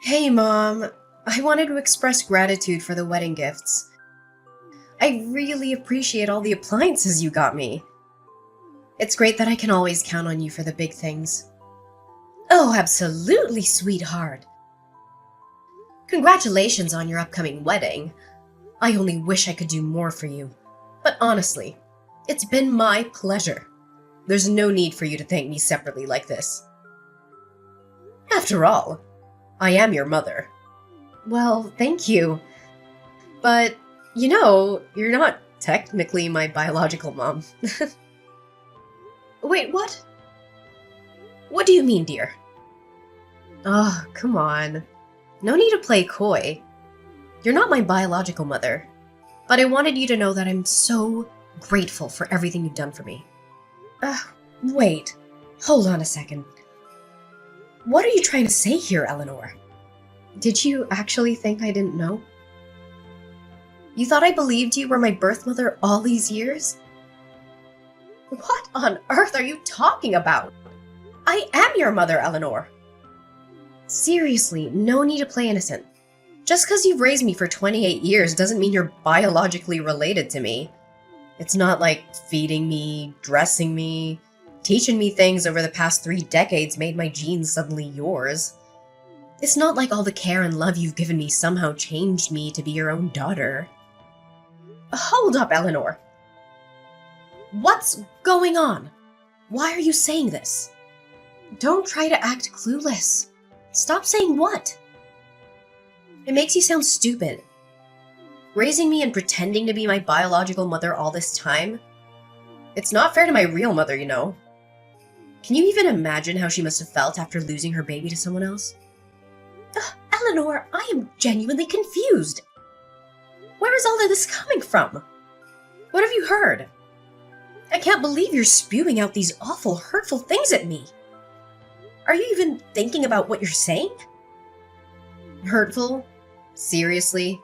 Hey, Mom. I wanted to express gratitude for the wedding gifts. I really appreciate all the appliances you got me. It's great that I can always count on you for the big things. Oh, absolutely, sweetheart. Congratulations on your upcoming wedding. I only wish I could do more for you. But honestly, it's been my pleasure. There's no need for you to thank me separately like this. After all, I am your mother. Well, thank you. But, you're not technically my biological mom. Wait, what? What do you mean, dear? Oh, come on. No need to play coy. You're not my biological mother. But I wanted you to know that I'm so grateful for everything you've done for me. Wait. Hold on a second. What are you trying to say here, Eleanor? Did you actually think I didn't know? You thought I believed you were my birth mother all these years? What on earth are you talking about? I am your mother, Eleanor. Seriously, no need to play innocent. Just because you've raised me for 28 years doesn't mean you're biologically related to me. It's not like feeding me, dressing me, teaching me things over the past 3 decades made my genes suddenly yours. It's not like all the care and love you've given me somehow changed me to be your own daughter. Hold up, Eleanor. What's going on? Why are you saying this? Don't try to act clueless. Stop saying what? It makes you sound stupid. Raising me and pretending to be my biological mother all this time? It's not fair to my real mother, you know. Can you even imagine how she must have felt after losing her baby to someone else? Eleanor, I am genuinely confused. Where is all of this coming from? What have you heard? I can't believe you're spewing out these awful, hurtful things at me. Are you even thinking about what you're saying? Hurtful? Seriously?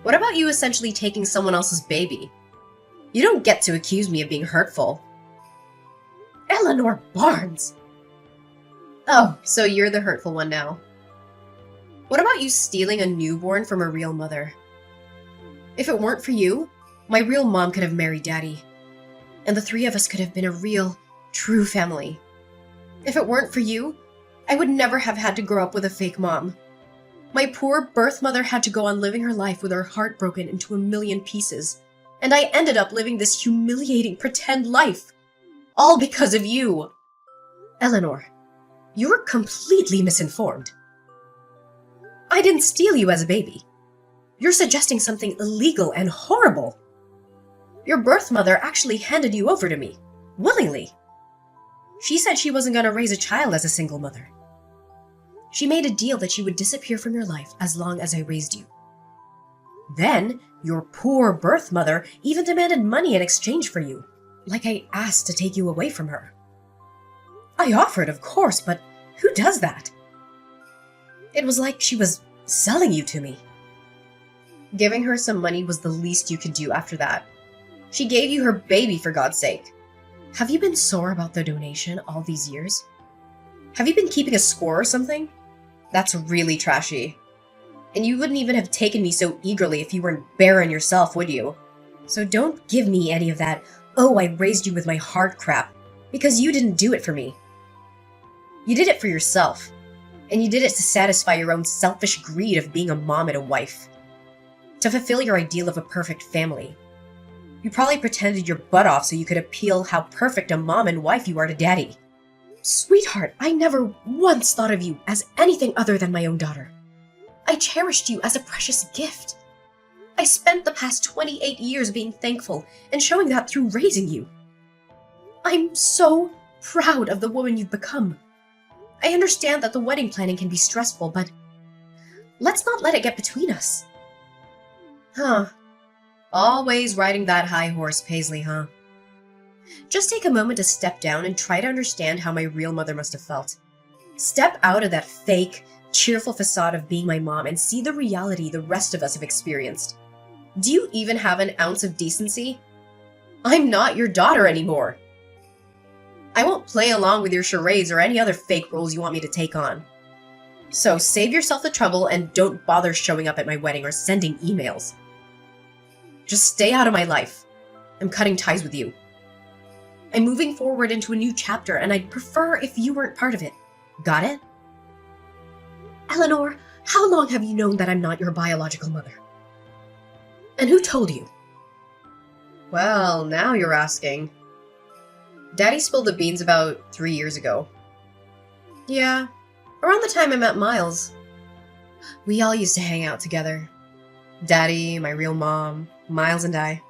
What about you essentially taking someone else's baby? You don't get to accuse me of being hurtful. Eleanor Barnes! Oh, so you're the hurtful one now. What about you stealing a newborn from a real mother? If it weren't for you, my real mom could have married Daddy. And the 3 of us could have been a real, true family. If it weren't for you, I would never have had to grow up with a fake mom. My poor birth mother had to go on living her life with her heart broken into a million pieces. And I ended up living this humiliating pretend life. All because of you. Eleanor, you're completely misinformed. I didn't steal you as a baby. You're suggesting something illegal and horrible. Your birth mother actually handed you over to me, willingly. She said she wasn't going to raise a child as a single mother. She made a deal that she would disappear from your life as long as I raised you. Then, your poor birth mother even demanded money in exchange for you, like I asked to take you away from her. I offered, of course, but who does that? It was like she was selling you to me. Giving her some money was the least you could do after that. She gave you her baby, for God's sake. Have you been sore about the donation all these years? Have you been keeping a score or something? That's really trashy. And you wouldn't even have taken me so eagerly if you weren't barren yourself, would you? So don't give me any of that, oh, I raised you with my heart crap, because you didn't do it for me. You did it for yourself. And you did it to satisfy your own selfish greed of being a mom and a wife. To fulfill your ideal of a perfect family. You probably pretended your butt off so you could appeal how perfect a mom and wife you are to Daddy. Sweetheart, I never once thought of you as anything other than my own daughter. I cherished you as a precious gift. I spent the past 28 years being thankful and showing that through raising you. I'm so proud of the woman you've become. I understand that the wedding planning can be stressful, but let's not let it get between us. Huh. Always riding that high horse, Paisley, huh? Just take a moment to step down and try to understand how my real mother must have felt. Step out of that fake, cheerful facade of being my mom and see the reality the rest of us have experienced. Do you even have an ounce of decency? I'm not your daughter anymore. I won't play along with your charades or any other fake roles you want me to take on. So save yourself the trouble and don't bother showing up at my wedding or sending emails. Just stay out of my life. I'm cutting ties with you. I'm moving forward into a new chapter, and I'd prefer if you weren't part of it. Got it? Eleanor, how long have you known that I'm not your biological mother? And who told you? Well, now you're asking. Daddy spilled the beans about 3 years ago. Yeah, around the time I met Miles. We all used to hang out together. Daddy, my real mom, Miles and I.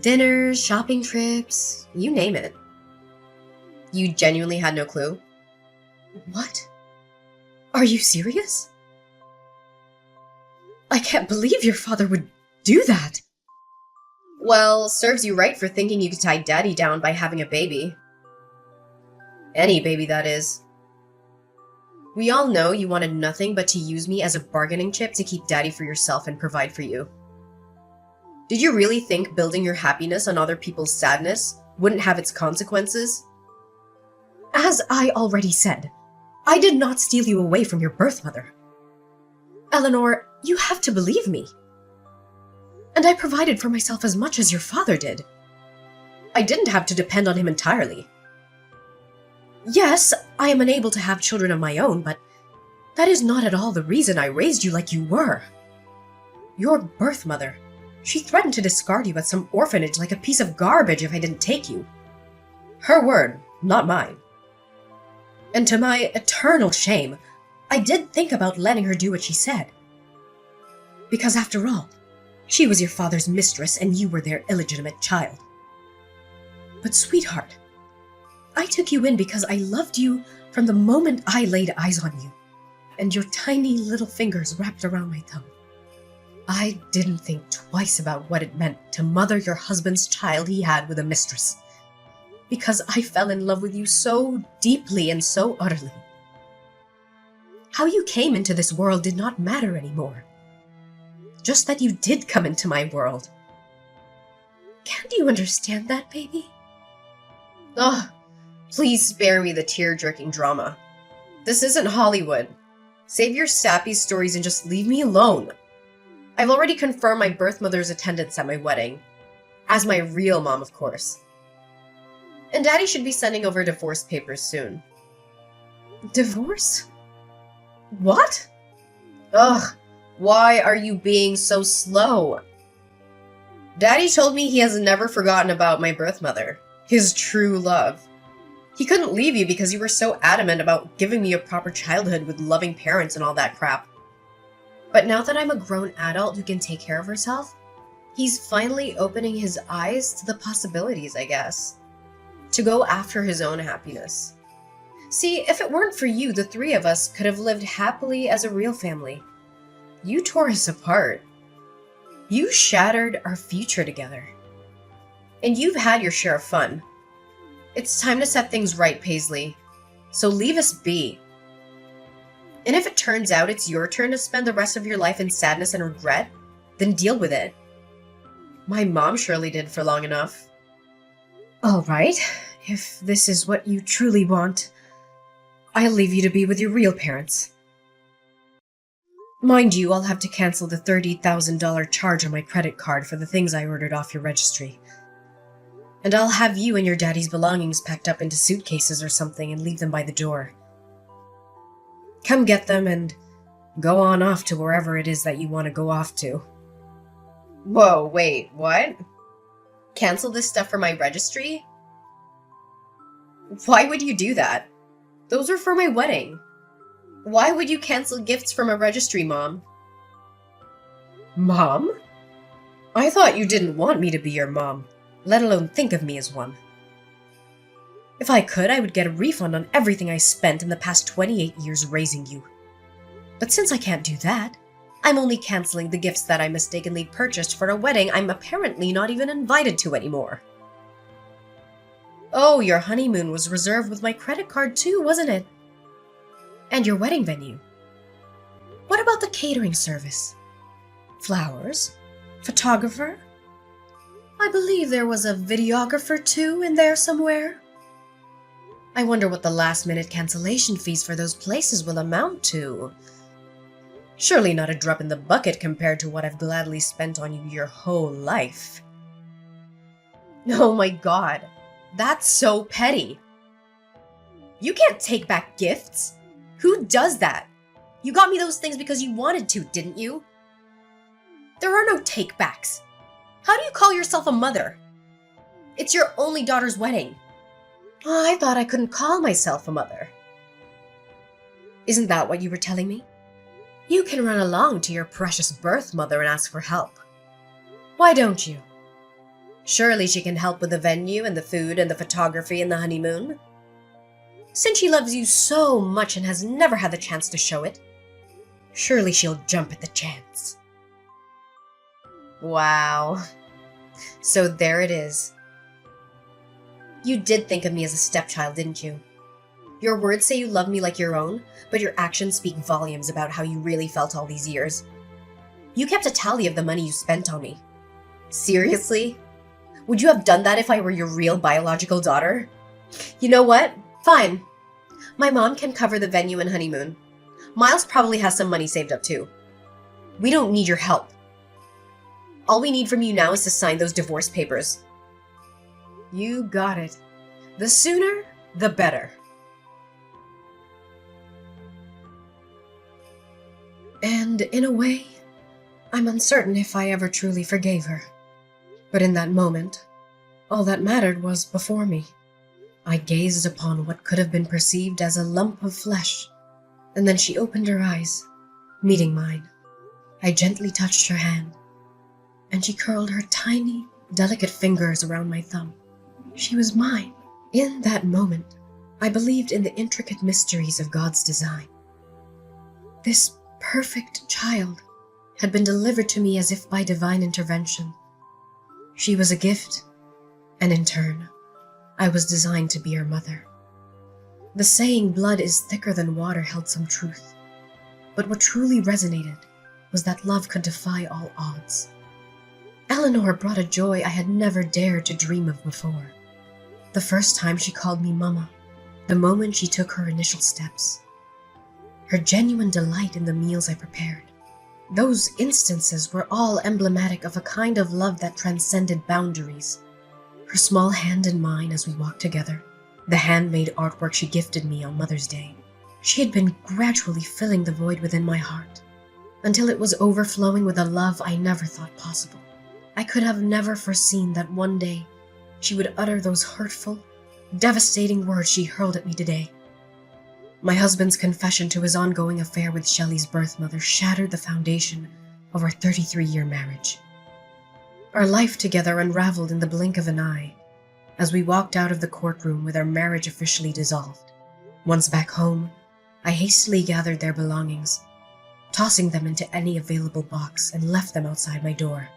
Dinners, shopping trips, you name it. You genuinely had no clue? What? Are you serious? I can't believe your father would do that. Well, serves you right for thinking you could tie Daddy down by having a baby. Any baby, that is. We all know you wanted nothing but to use me as a bargaining chip to keep Daddy for yourself and provide for you. Did you really think building your happiness on other people's sadness wouldn't have its consequences? As I already said, I did not steal you away from your birth mother. Eleanor, you have to believe me. And I provided for myself as much as your father did. I didn't have to depend on him entirely. Yes, I am unable to have children of my own, but that is not at all the reason I raised you like you were. Your birth mother, she threatened to discard you at some orphanage like a piece of garbage if I didn't take you. Her word, not mine. And to my eternal shame, I did think about letting her do what she said. Because after all, she was your father's mistress and you were their illegitimate child. But sweetheart, I took you in because I loved you from the moment I laid eyes on you, and your tiny little fingers wrapped around my thumb. I didn't think twice about what it meant to mother your husband's child he had with a mistress, because I fell in love with you so deeply and so utterly. How you came into this world did not matter anymore. Just that you did come into my world. Can't you understand that, baby? Ugh, please spare me the tear-jerking drama. This isn't Hollywood. Save your sappy stories and just leave me alone. I've already confirmed my birth mother's attendance at my wedding. As my real mom, of course. And Daddy should be sending over divorce papers soon. Divorce? What? Ugh, why are you being so slow? Daddy told me he has never forgotten about my birth mother, his true love. He couldn't leave you because you were so adamant about giving me a proper childhood with loving parents and all that crap. But now that I'm a grown adult who can take care of herself, he's finally opening his eyes to the possibilities, I guess. To go after his own happiness. See, if it weren't for you, the three of us could have lived happily as a real family. You tore us apart. You shattered our future together. And you've had your share of fun. It's time to set things right, Paisley. So leave us be. And if it turns out it's your turn to spend the rest of your life in sadness and regret, then deal with it. My mom surely did for long enough. All right, if this is what you truly want, I'll leave you to be with your real parents. Mind you, I'll have to cancel the $30,000 charge on my credit card for the things I ordered off your registry. And I'll have you and your daddy's belongings packed up into suitcases or something and leave them by the door. Come get them and go on off to wherever it is that you want to go off to. Whoa, wait, what? Cancel this stuff for my registry? Why would you do that? Those are for my wedding. Why would you cancel gifts from a registry, Mom? Mom? I thought you didn't want me to be your mom, let alone think of me as one. If I could, I would get a refund on everything I spent in the past 28 years raising you. But since I can't do that, I'm only canceling the gifts that I mistakenly purchased for a wedding I'm apparently not even invited to anymore. Oh, your honeymoon was reserved with my credit card too, wasn't it? And your wedding venue. What about the catering service? Flowers? Photographer? I believe there was a videographer too in there somewhere. I wonder what the last-minute cancellation fees for those places will amount to. Surely not a drop in the bucket compared to what I've gladly spent on you your whole life. Oh my god, that's so petty. You can't take back gifts. Who does that? You got me those things because you wanted to, didn't you? There are no take-backs. How do you call yourself a mother? It's your only daughter's wedding. Oh, I thought I couldn't call myself a mother. Isn't that what you were telling me? You can run along to your precious birth mother and ask for help. Why don't you? Surely she can help with the venue and the food and the photography and the honeymoon. Since she loves you so much and has never had the chance to show it, surely she'll jump at the chance. Wow. So there it is. You did think of me as a stepchild, didn't you? Your words say you love me like your own, but your actions speak volumes about how you really felt all these years. You kept a tally of the money you spent on me. Seriously? Would you have done that if I were your real biological daughter? You know what? Fine. My mom can cover the venue and honeymoon. Miles probably has some money saved up too. We don't need your help. All we need from you now is to sign those divorce papers. You got it. The sooner, the better. And in a way, I'm uncertain if I ever truly forgave her. But in that moment, all that mattered was before me. I gazed upon what could have been perceived as a lump of flesh, and then she opened her eyes, meeting mine. I gently touched her hand, and she curled her tiny, delicate fingers around my thumb. She was mine. In that moment, I believed in the intricate mysteries of God's design. This perfect child had been delivered to me as if by divine intervention. She was a gift, and in turn, I was designed to be her mother. The saying blood is thicker than water held some truth, but what truly resonated was that love could defy all odds. Eleanor brought a joy I had never dared to dream of before. The first time she called me Mama, the moment she took her initial steps. Her genuine delight in the meals I prepared. Those instances were all emblematic of a kind of love that transcended boundaries. Her small hand in mine as we walked together, the handmade artwork she gifted me on Mother's Day. She had been gradually filling the void within my heart, until it was overflowing with a love I never thought possible. I could have never foreseen that one day she would utter those hurtful, devastating words she hurled at me today. My husband's confession to his ongoing affair with Shelley's birth mother shattered the foundation of our 33-year marriage. Our life together unraveled in the blink of an eye as we walked out of the courtroom with our marriage officially dissolved. Once back home, I hastily gathered their belongings, tossing them into any available box, and left them outside my door.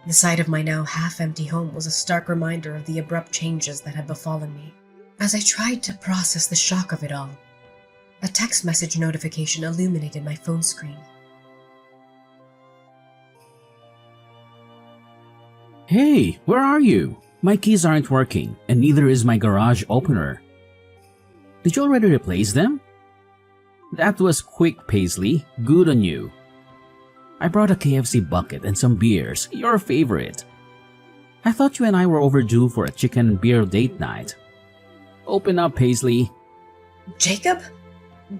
The sight of my now half-empty home was a stark reminder of the abrupt changes that had befallen me. As I tried to process the shock of it all, a text message notification illuminated my phone screen. Hey, where are you? My keys aren't working, and neither is my garage opener. Did you already replace them? That was quick, Paisley. Good on you. I brought a KFC bucket and some beers, your favorite. I thought you and I were overdue for a chicken and beer date night. Open up, Paisley. Jacob?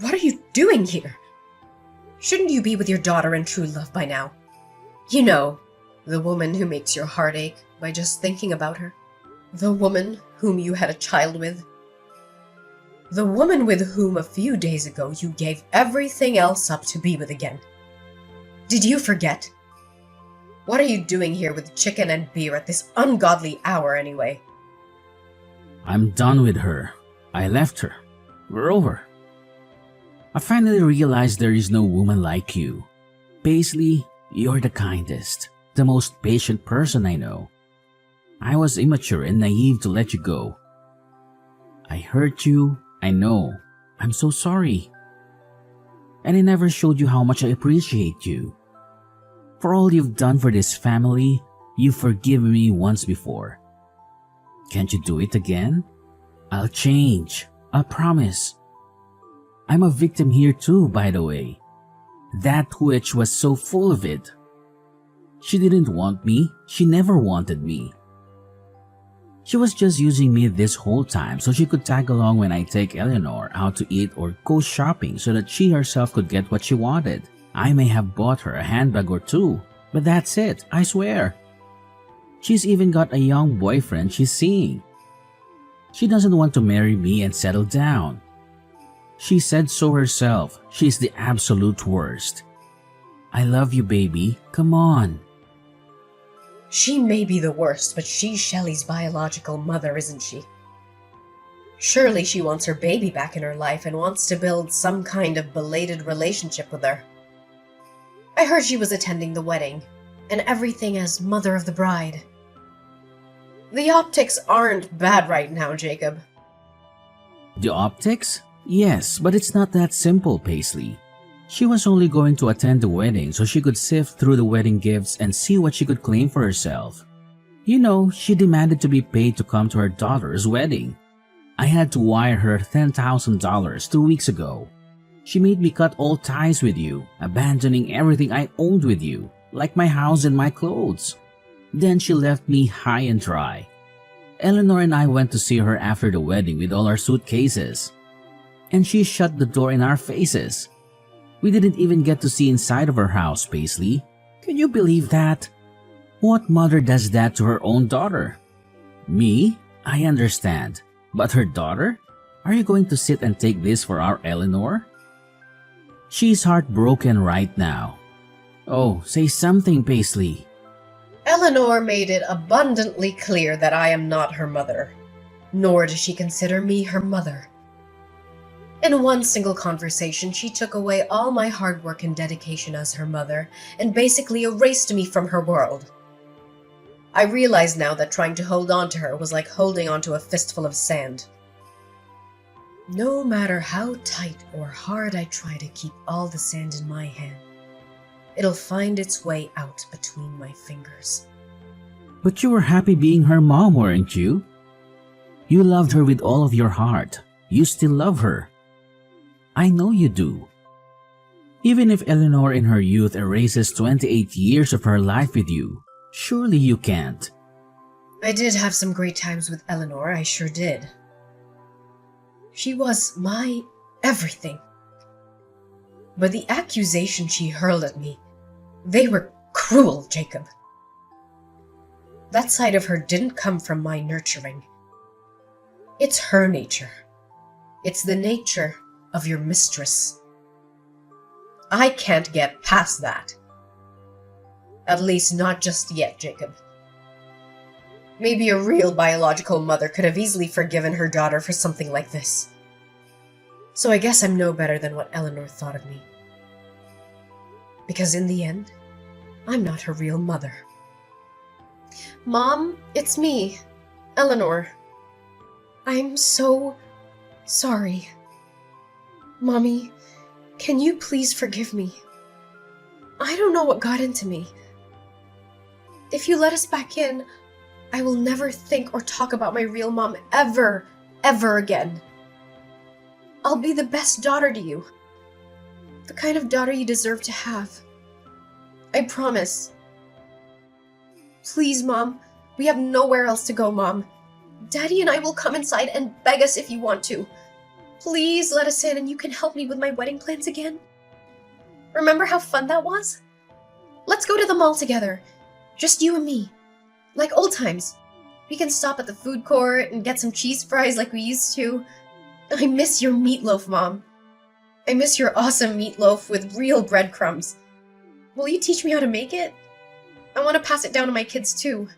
What are you doing here? Shouldn't you be with your daughter and true love by now? You know, the woman who makes your heart ache by just thinking about her. The woman whom you had a child with. The woman with whom a few days ago you gave everything else up to be with again. Did you forget? What are you doing here with chicken and beer at this ungodly hour anyway? I'm done with her. I left her. We're over. I finally realized there is no woman like you. Paisley, you're the kindest, the most patient person I know. I was immature and naive to let you go. I hurt you, I know. I'm so sorry. And I never showed you how much I appreciate you. For all you've done for this family, you've forgiven me once before. Can't you do it again? I'll change. I promise. I'm a victim here too, by the way. That witch was so full of it. She didn't want me. She never wanted me. She was just using me this whole time so she could tag along when I take Eleanor out to eat or go shopping so that she herself could get what she wanted. I may have bought her a handbag or two, but that's it, I swear. She's even got a young boyfriend she's seeing. She doesn't want to marry me and settle down. She said so herself. She's the absolute worst. I love you, baby. Come on. She may be the worst, but she's Shelley's biological mother, isn't she? Surely she wants her baby back in her life and wants to build some kind of belated relationship with her. I heard she was attending the wedding, and everything as mother of the bride. The optics aren't bad right now, Jacob. The optics? Yes, but it's not that simple, Paisley. She was only going to attend the wedding so she could sift through the wedding gifts and see what she could claim for herself. You know, she demanded to be paid to come to her daughter's wedding. I had to wire her $10,000 2 weeks ago. She made me cut all ties with you, abandoning everything I owned with you, like my house and my clothes. Then she left me high and dry. Eleanor and I went to see her after the wedding with all our suitcases. And she shut the door in our faces. We didn't even get to see inside of her house, Paisley. Can you believe that? What mother does that to her own daughter? Me? I understand. But her daughter? Are you going to sit and take this for our Eleanor? She's heartbroken right now. Oh, say something, Paisley. Eleanor made it abundantly clear that I am not her mother, nor does she consider me her mother. In one single conversation, she took away all my hard work and dedication as her mother and basically erased me from her world. I realize now that trying to hold on to her was like holding onto a fistful of sand. No matter how tight or hard I try to keep all the sand in my hand, it'll find its way out between my fingers. But you were happy being her mom, weren't you? You loved her with all of your heart. You still love her. I know you do. Even if Eleanor in her youth erases 28 years of her life with you, surely you can't. I did have some great times with Eleanor, I sure did. She was my everything. But the accusations she hurled at me, they were cruel, Jacob. That side of her didn't come from my nurturing. It's her nature. It's the nature of your mistress. I can't get past that. At least not just yet, Jacob. Maybe a real biological mother could have easily forgiven her daughter for something like this. So I guess I'm no better than what Eleanor thought of me. Because in the end, I'm not her real mother. Mom, it's me, Eleanor. I'm so sorry. Mommy, can you please forgive me? I don't know what got into me. If you let us back in, I will never think or talk about my real mom ever again. I'll be the best daughter to you. The kind of daughter you deserve to have. I promise. Please, Mom. We have nowhere else to go, Mom. Daddy and I will come inside and beg us if you want to. Please let us in and you can help me with my wedding plans again. Remember how fun that was? Let's go to the mall together. Just you and me. Like old times. We can stop at the food court and get some cheese fries like we used to. I miss your meatloaf, Mom. I miss your awesome meatloaf with real breadcrumbs. Will you teach me how to make it? I want to pass it down to my kids too.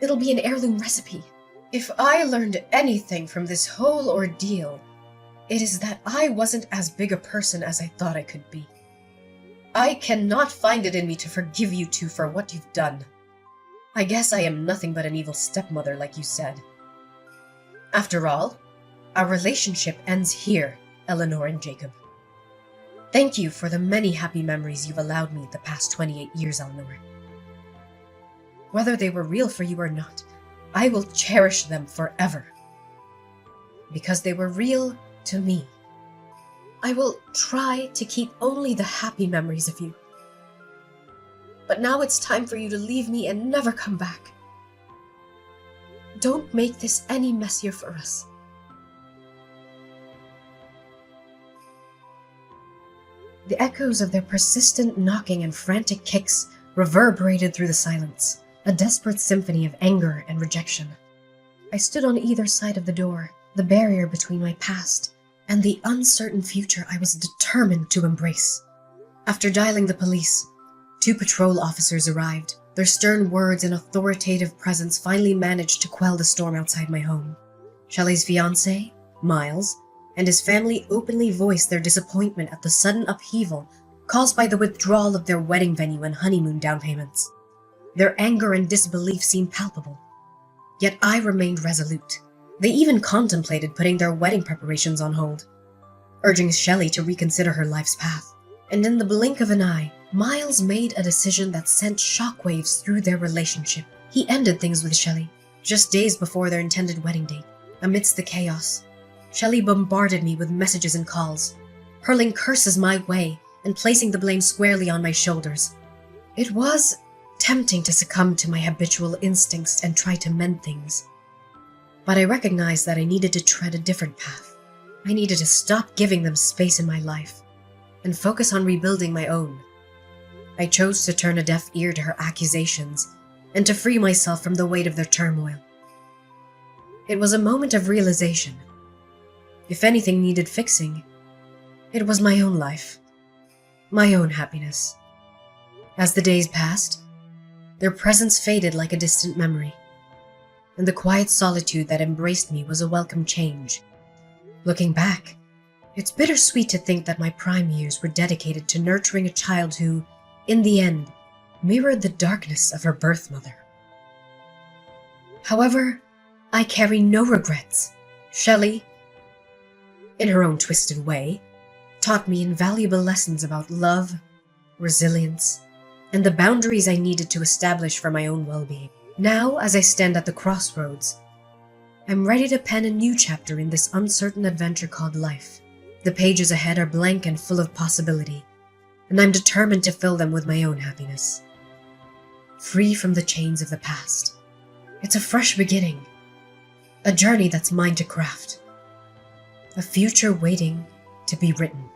It'll be an heirloom recipe. If I learned anything from this whole ordeal, it is that I wasn't as big a person as I thought I could be. I cannot find it in me to forgive you two for what you've done. I guess I am nothing but an evil stepmother, like you said. After all, our relationship ends here, Eleanor and Jacob. Thank you for the many happy memories you've allowed me the past 28 years, Eleanor. Whether they were real for you or not, I will cherish them forever. because they were real to me. I will try to keep only the happy memories of you. But now it's time for you to leave me and never come back. Don't make this any messier for us. The echoes of their persistent knocking and frantic kicks reverberated through the silence, a desperate symphony of anger and rejection. I stood on either side of the door, the barrier between my past and the uncertain future I was determined to embrace. After dialing the police, 2 patrol officers arrived. Their stern words and authoritative presence finally managed to quell the storm outside my home. Shelley's fiancé, Miles, and his family openly voiced their disappointment at the sudden upheaval caused by the withdrawal of their wedding venue and honeymoon down payments. Their anger and disbelief seemed palpable. Yet I remained resolute. They even contemplated putting their wedding preparations on hold, urging Shelley to reconsider her life's path. And in the blink of an eye, Miles made a decision that sent shockwaves through their relationship. He ended things with Shelley, just days before their intended wedding date. Amidst the chaos, Shelley bombarded me with messages and calls, hurling curses my way and placing the blame squarely on my shoulders. It was tempting to succumb to my habitual instincts and try to mend things. But I recognized that I needed to tread a different path. I needed to stop giving them space in my life and focus on rebuilding my own. I chose to turn a deaf ear to her accusations and to free myself from the weight of their turmoil. It was a moment of realization. If anything needed fixing, it was my own life, my own happiness. As the days passed, their presence faded like a distant memory, and the quiet solitude that embraced me was a welcome change. Looking back, it's bittersweet to think that my prime years were dedicated to nurturing a child who, in the end, mirrored the darkness of her birth mother. However, I carry no regrets. Shelley, in her own twisted way, taught me invaluable lessons about love, resilience, and the boundaries I needed to establish for my own well-being. Now, as I stand at the crossroads, I'm ready to pen a new chapter in this uncertain adventure called life. The pages ahead are blank and full of possibility, and I'm determined to fill them with my own happiness. Free from the chains of the past. It's a fresh beginning, a journey that's mine to craft, a future waiting to be written.